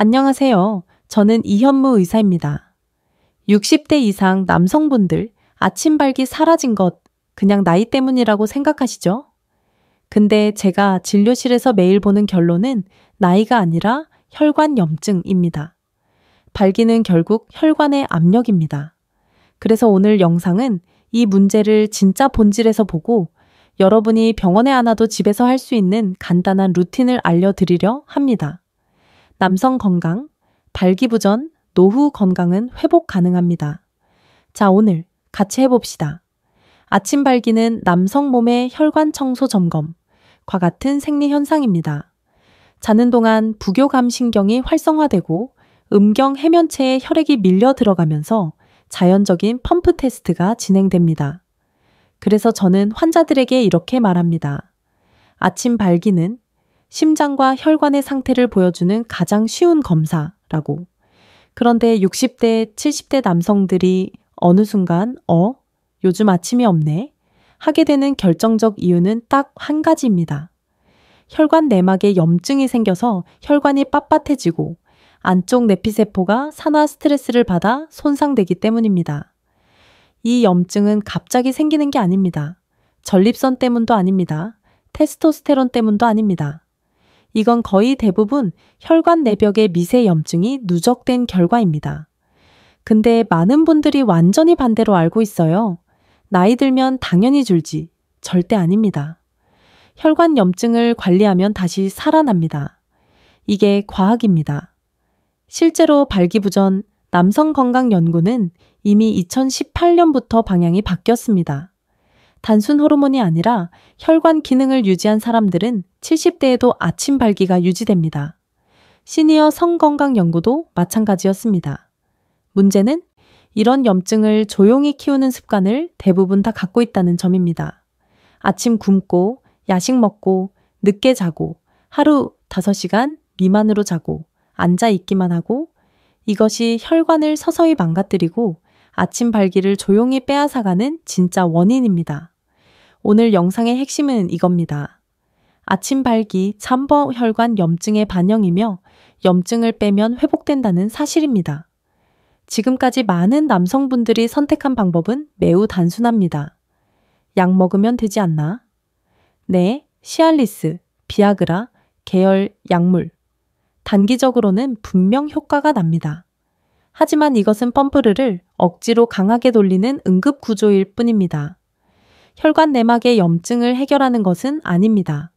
안녕하세요. 저는 이현무 의사입니다. 60대 이상 남성분들 아침 발기 사라진 것 그냥 나이 때문이라고 생각하시죠? 근데 제가 진료실에서 매일 보는 결론은 나이가 아니라 혈관 염증입니다. 발기는 결국 혈관의 압력입니다. 그래서 오늘 영상은 이 문제를 진짜 본질에서 보고 여러분이 병원에 안 와도 집에서 할 수 있는 간단한 루틴을 알려드리려 합니다. 남성 건강, 발기부전, 노후 건강은 회복 가능합니다. 자, 오늘 같이 해봅시다. 아침 발기는 남성 몸의 혈관 청소 점검과 같은 생리 현상입니다. 자는 동안 부교감신경이 활성화되고 음경 해면체에 혈액이 밀려 들어가면서 자연적인 펌프 테스트가 진행됩니다. 그래서 저는 환자들에게 이렇게 말합니다. 아침 발기는 심장과 혈관의 상태를 보여주는 가장 쉬운 검사라고. 그런데 60대, 70대 남성들이 어느 순간 요즘 아침이 없네 하게 되는 결정적 이유는 딱 한 가지입니다. 혈관 내막에 염증이 생겨서 혈관이 빳빳해지고 안쪽 내피세포가 산화 스트레스를 받아 손상되기 때문입니다. 이 염증은 갑자기 생기는 게 아닙니다. 전립선 때문도 아닙니다. 테스토스테론 때문도 아닙니다. 이건 거의 대부분 혈관 내벽의 미세 염증이 누적된 결과입니다. 근데 많은 분들이 완전히 반대로 알고 있어요. 나이 들면 당연히 줄지. 절대 아닙니다. 혈관 염증을 관리하면 다시 살아납니다. 이게 과학입니다. 실제로 발기부전 남성건강연구는 이미 2018년부터 방향이 바뀌었습니다. 단순 호르몬이 아니라 혈관 기능을 유지한 사람들은 70대에도 아침 발기가 유지됩니다. 시니어 성건강 연구도 마찬가지였습니다. 문제는 이런 염증을 조용히 키우는 습관을 대부분 다 갖고 있다는 점입니다. 아침 굶고, 야식 먹고, 늦게 자고, 하루 5시간 미만으로 자고, 앉아 있기만 하고, 이것이 혈관을 서서히 망가뜨리고 아침 발기를 조용히 빼앗아가는 진짜 원인입니다. 오늘 영상의 핵심은 이겁니다. 아침 발기 참버 혈관 염증의 반영이며 염증을 빼면 회복된다는 사실입니다. 지금까지 많은 남성분들이 선택한 방법은 매우 단순합니다. 약 먹으면 되지 않나? 네, 시알리스, 비아그라, 계열 약물. 단기적으로는 분명 효과가 납니다. 하지만 이것은 펌프를 억지로 강하게 돌리는 응급 구조일 뿐입니다. 혈관 내막의 염증을 해결하는 것은 아닙니다.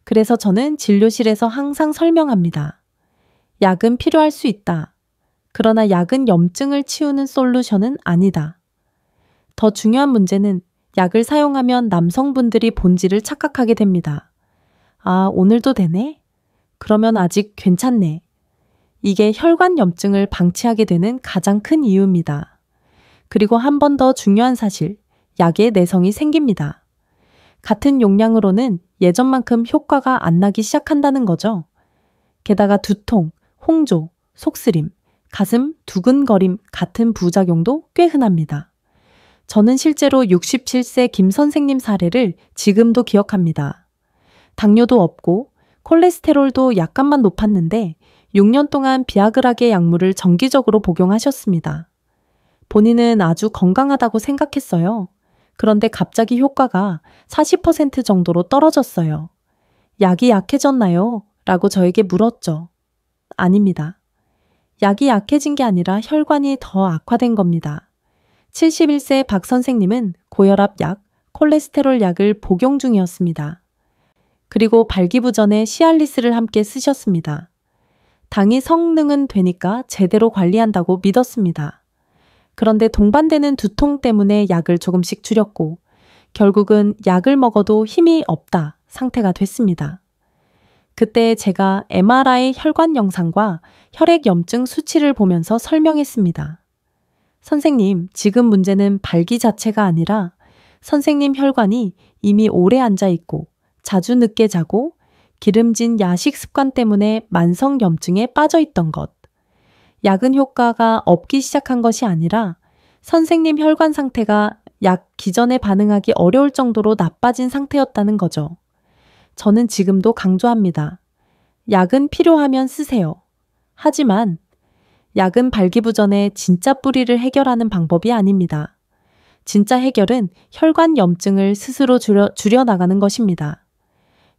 그래서 저는 진료실에서 항상 설명합니다. 약은 필요할 수 있다. 그러나 약은 염증을 치우는 솔루션은 아니다. 더 중요한 문제는 약을 사용하면 남성분들이 본질을 착각하게 됩니다. 아, 오늘도 되네? 그러면 아직 괜찮네. 이게 혈관 염증을 방치하게 되는 가장 큰 이유입니다. 그리고 한 번 더 중요한 사실, 약의 내성이 생깁니다. 같은 용량으로는 예전만큼 효과가 안 나기 시작한다는 거죠. 게다가 두통, 홍조, 속쓰림, 가슴 두근거림 같은 부작용도 꽤 흔합니다. 저는 실제로 67세 김 선생님 사례를 지금도 기억합니다. 당뇨도 없고 콜레스테롤도 약간만 높았는데 6년 동안 비아그라계 약물을 정기적으로 복용하셨습니다. 본인은 아주 건강하다고 생각했어요. 그런데 갑자기 효과가 40% 정도로 떨어졌어요. 약이 약해졌나요? 라고 저에게 물었죠. 아닙니다. 약이 약해진 게 아니라 혈관이 더 악화된 겁니다. 71세 박 선생님은 고혈압 약, 콜레스테롤 약을 복용 중이었습니다. 그리고 발기부전에 시알리스를 함께 쓰셨습니다. 당이 성능은 되니까 제대로 관리한다고 믿었습니다. 그런데 동반되는 두통 때문에 약을 조금씩 줄였고 결국은 약을 먹어도 힘이 없다 상태가 됐습니다. 그때 제가 MRI 혈관 영상과 혈액 염증 수치를 보면서 설명했습니다. 선생님, 지금 문제는 발기 자체가 아니라 선생님 혈관이 이미 오래 앉아 있고 자주 늦게 자고 기름진 야식 습관 때문에 만성 염증에 빠져 있던 것. 약은 효과가 없기 시작한 것이 아니라 선생님 혈관 상태가 약 기전에 반응하기 어려울 정도로 나빠진 상태였다는 거죠. 저는 지금도 강조합니다. 약은 필요하면 쓰세요. 하지만 약은 발기부전의 진짜 뿌리를 해결하는 방법이 아닙니다. 진짜 해결은 혈관 염증을 스스로 줄여나가는 것입니다.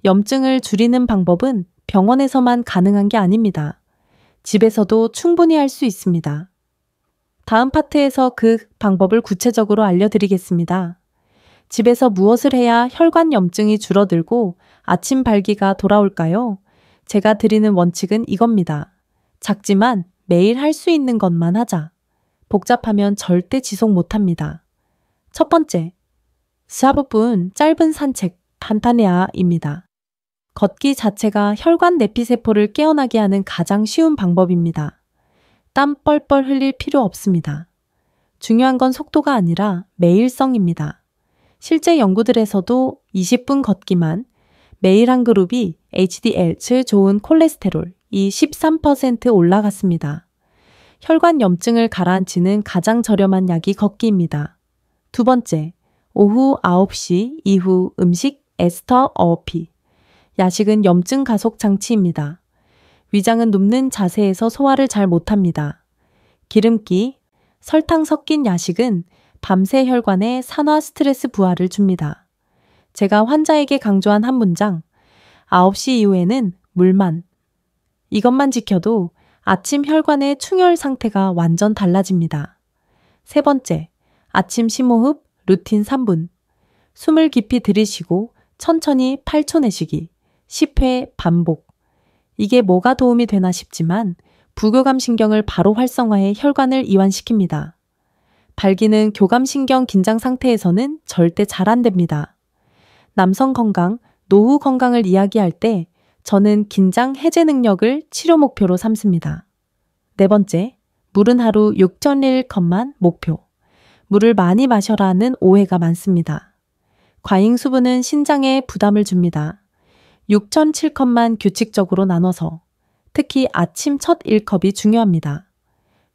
염증을 줄이는 방법은 병원에서만 가능한 게 아닙니다. 집에서도 충분히 할 수 있습니다. 다음 파트에서 그 방법을 구체적으로 알려드리겠습니다. 집에서 무엇을 해야 혈관 염증이 줄어들고 아침 발기가 돌아올까요? 제가 드리는 원칙은 이겁니다. 작지만 매일 할 수 있는 것만 하자. 복잡하면 절대 지속 못합니다. 첫 번째, 15분 짧은 산책, 간단해야입니다. 걷기 자체가 혈관 내피세포를 깨어나게 하는 가장 쉬운 방법입니다. 땀 뻘뻘 흘릴 필요 없습니다. 중요한 건 속도가 아니라 매일성입니다. 실제 연구들에서도 20분 걷기만 매일 한 그룹이 HDL, 즉 좋은 콜레스테롤이 13% 올라갔습니다. 혈관 염증을 가라앉히는 가장 저렴한 약이 걷기입니다. 두 번째, 오후 9시 이후 음식 에스터 어피. 야식은 염증 가속 장치입니다. 위장은 눕는 자세에서 소화를 잘 못합니다. 기름기, 설탕 섞인 야식은 밤새 혈관에 산화 스트레스 부하를 줍니다. 제가 환자에게 강조한 한 문장, 9시 이후에는 물만. 이것만 지켜도 아침 혈관의 충혈 상태가 완전 달라집니다. 세 번째, 아침 심호흡 루틴 3분. 숨을 깊이 들이쉬고 천천히 8초 내쉬기. 10회 반복. 이게 뭐가 도움이 되나 싶지만 부교감신경을 바로 활성화해 혈관을 이완시킵니다. 발기는 교감신경 긴장 상태에서는 절대 잘 안 됩니다. 남성 건강, 노후 건강을 이야기할 때 저는 긴장 해제 능력을 치료 목표로 삼습니다. 네 번째, 물은 하루 6,000릴컵만 목표. 물을 많이 마셔라는 오해가 많습니다. 과잉 수분은 신장에 부담을 줍니다. 6,007컵만 규칙적으로 나눠서 특히 아침 첫 1컵이 중요합니다.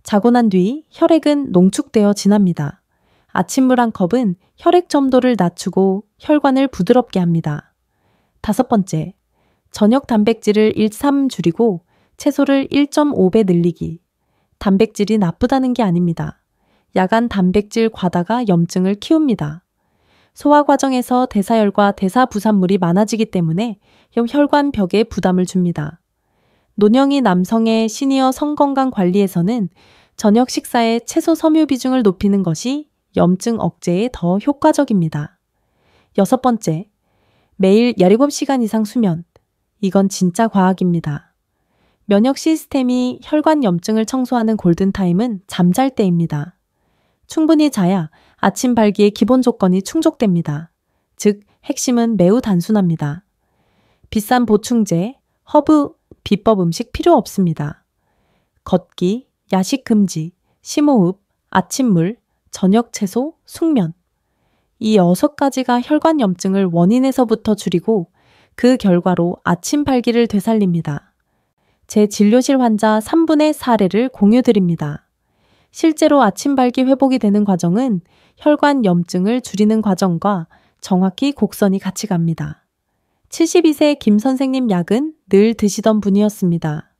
자고 난 뒤 혈액은 농축되어 지납니다. 아침물 한 컵은 혈액 점도를 낮추고 혈관을 부드럽게 합니다. 다섯 번째, 저녁 단백질을 1.3 줄이고 채소를 1.5배 늘리기. 단백질이 나쁘다는 게 아닙니다. 야간 단백질 과다가 염증을 키웁니다. 소화 과정에서 대사열과 대사부산물이 많아지기 때문에 혈관 벽에 부담을 줍니다. 노년이 남성의 시니어 성건강 관리에서는 저녁 식사에 채소 섬유 비중을 높이는 것이 염증 억제에 더 효과적입니다. 여섯 번째, 매일 17시간 이상 수면. 이건 진짜 과학입니다. 면역 시스템이 혈관 염증을 청소하는 골든타임은 잠잘 때입니다. 충분히 자야 아침 발기의 기본 조건이 충족됩니다. 즉, 핵심은 매우 단순합니다. 비싼 보충제, 허브, 비법 음식 필요 없습니다. 걷기, 야식 금지, 심호흡, 아침물, 저녁 채소, 숙면. 이 6가지가 혈관 염증을 원인에서부터 줄이고 그 결과로 아침 발기를 되살립니다. 제 진료실 환자 3분의 사례를 공유드립니다. 실제로 아침 발기 회복이 되는 과정은 혈관 염증을 줄이는 과정과 정확히 곡선이 같이 갑니다. 72세 김 선생님 약은 늘 드시던 분이었습니다.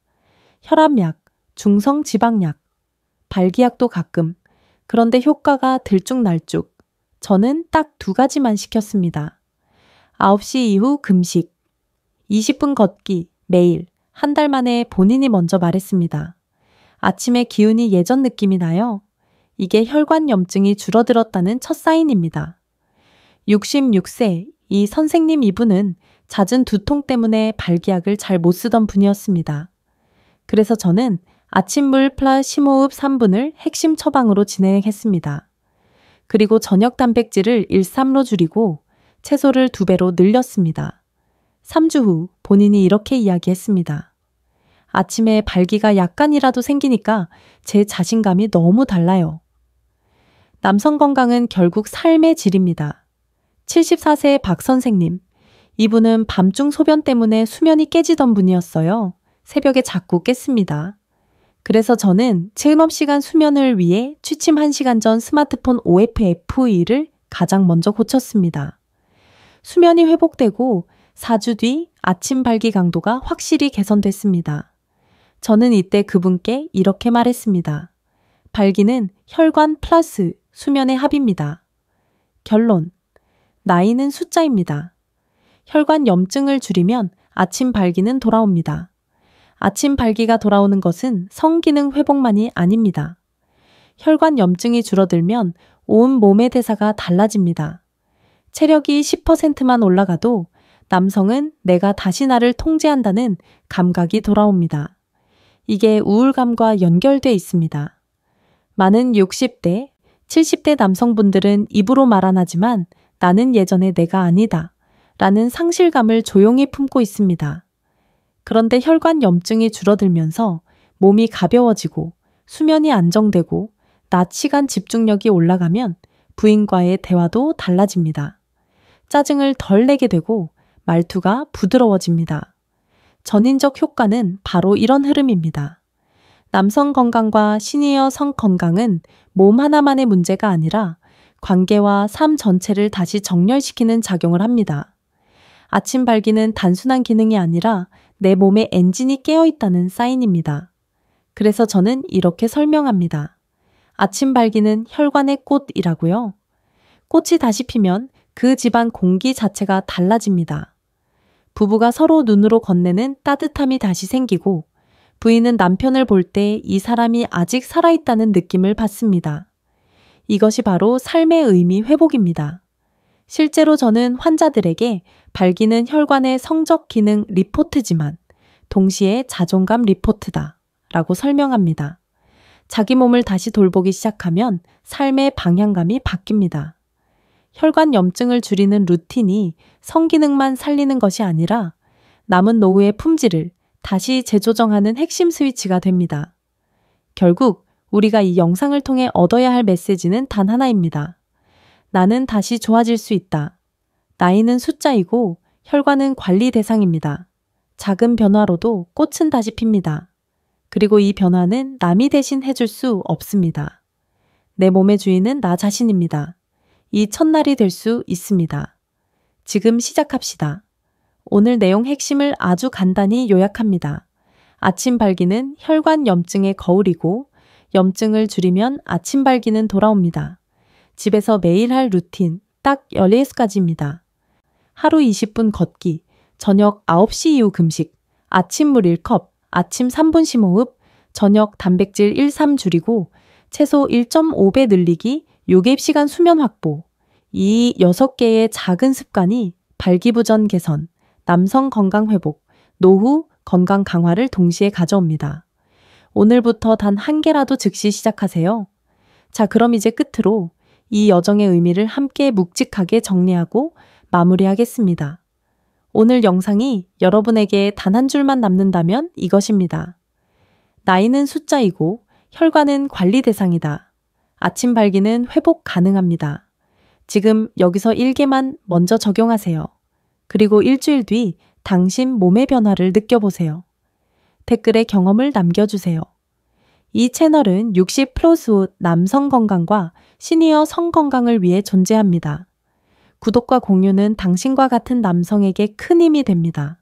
혈압약, 중성지방약, 발기약도 가끔. 그런데 효과가 들쭉날쭉. 저는 딱 2가지만 시켰습니다. 9시 이후 금식, 20분 걷기, 매일, 한 달 만에 본인이 먼저 말했습니다. 아침에 기운이 예전 느낌이 나요. 이게 혈관 염증이 줄어들었다는 첫 사인입니다. 66세 이 선생님 이분은 잦은 두통 때문에 발기약을 잘 못 쓰던 분이었습니다. 그래서 저는 아침물 플러스 심호흡 3분을 핵심 처방으로 진행했습니다. 그리고 저녁 단백질을 1.3로 줄이고 채소를 2배로 늘렸습니다. 3주 후 본인이 이렇게 이야기했습니다. 아침에 발기가 약간이라도 생기니까 제 자신감이 너무 달라요. 남성 건강은 결국 삶의 질입니다. 74세 박 선생님. 이분은 밤중 소변 때문에 수면이 깨지던 분이었어요. 새벽에 자꾸 깼습니다. 그래서 저는 체험시간 수면을 위해 취침 1시간 전 스마트폰 OFFE를 가장 먼저 고쳤습니다. 수면이 회복되고 4주 뒤 아침 발기 강도가 확실히 개선됐습니다. 저는 이때 그분께 이렇게 말했습니다. 발기는 혈관 플러스 수면의 합입니다. 결론. 나이는 숫자입니다. 혈관 염증을 줄이면 아침 발기는 돌아옵니다. 아침 발기가 돌아오는 것은 성기능 회복만이 아닙니다. 혈관 염증이 줄어들면 온 몸의 대사가 달라집니다. 체력이 10%만 올라가도 남성은 내가 다시 나를 통제한다는 감각이 돌아옵니다. 이게 우울감과 연결돼 있습니다. 많은 60대, 70대 남성분들은 입으로 말 안 하지만 나는 예전의 내가 아니다 라는 상실감을 조용히 품고 있습니다. 그런데 혈관 염증이 줄어들면서 몸이 가벼워지고 수면이 안정되고 낮 시간 집중력이 올라가면 부인과의 대화도 달라집니다. 짜증을 덜 내게 되고 말투가 부드러워집니다. 전인적 효과는 바로 이런 흐름입니다. 남성 건강과 시니어 성 건강은 몸 하나만의 문제가 아니라 관계와 삶 전체를 다시 정렬시키는 작용을 합니다. 아침 발기는 단순한 기능이 아니라 내 몸의 엔진이 깨어있다는 사인입니다. 그래서 저는 이렇게 설명합니다. 아침 발기는 혈관의 꽃이라고요. 꽃이 다시 피면 그 집안 공기 자체가 달라집니다. 부부가 서로 눈으로 건네는 따뜻함이 다시 생기고 부인은 남편을 볼 때 이 사람이 아직 살아있다는 느낌을 받습니다. 이것이 바로 삶의 의미 회복입니다. 실제로 저는 환자들에게 발기는 혈관의 성적 기능 리포트지만 동시에 자존감 리포트다 라고 설명합니다. 자기 몸을 다시 돌보기 시작하면 삶의 방향감이 바뀝니다. 혈관 염증을 줄이는 루틴이 성기능만 살리는 것이 아니라 남은 노후의 품질을 다시 재조정하는 핵심 스위치가 됩니다. 결국 우리가 이 영상을 통해 얻어야 할 메시지는 단 하나입니다. 나는 다시 좋아질 수 있다. 나이는 숫자이고 혈관은 관리 대상입니다. 작은 변화로도 꽃은 다시 핍니다. 그리고 이 변화는 남이 대신 해줄 수 없습니다. 내 몸의 주인은 나 자신입니다. 이 첫날이 될 수 있습니다. 지금 시작합시다. 오늘 내용 핵심을 아주 간단히 요약합니다. 아침 발기는 혈관 염증의 거울이고 염증을 줄이면 아침 발기는 돌아옵니다. 집에서 매일 할 루틴 딱 16가지입니다. 하루 20분 걷기, 저녁 9시 이후 금식, 아침 물 1컵, 아침 3분 심호흡, 저녁 단백질 1, 3 줄이고 채소 1.5배 늘리기, 요개입시간 수면 확보. 이 6개의 작은 습관이 발기부전 개선, 남성 건강 회복, 노후 건강 강화를 동시에 가져옵니다. 오늘부터 단 한 개라도 즉시 시작하세요. 자, 그럼 이제 끝으로 이 여정의 의미를 함께 묵직하게 정리하고 마무리하겠습니다. 오늘 영상이 여러분에게 단 한 줄만 남는다면 이것입니다. 나이는 숫자이고 혈관은 관리 대상이다. 아침 발기는 회복 가능합니다. 지금 여기서 1개만 먼저 적용하세요. 그리고 일주일 뒤 당신 몸의 변화를 느껴보세요. 댓글에 경험을 남겨주세요. 이 채널은 60 플러스 후 남성 건강과 시니어 성 건강을 위해 존재합니다. 구독과 공유는 당신과 같은 남성에게 큰 힘이 됩니다.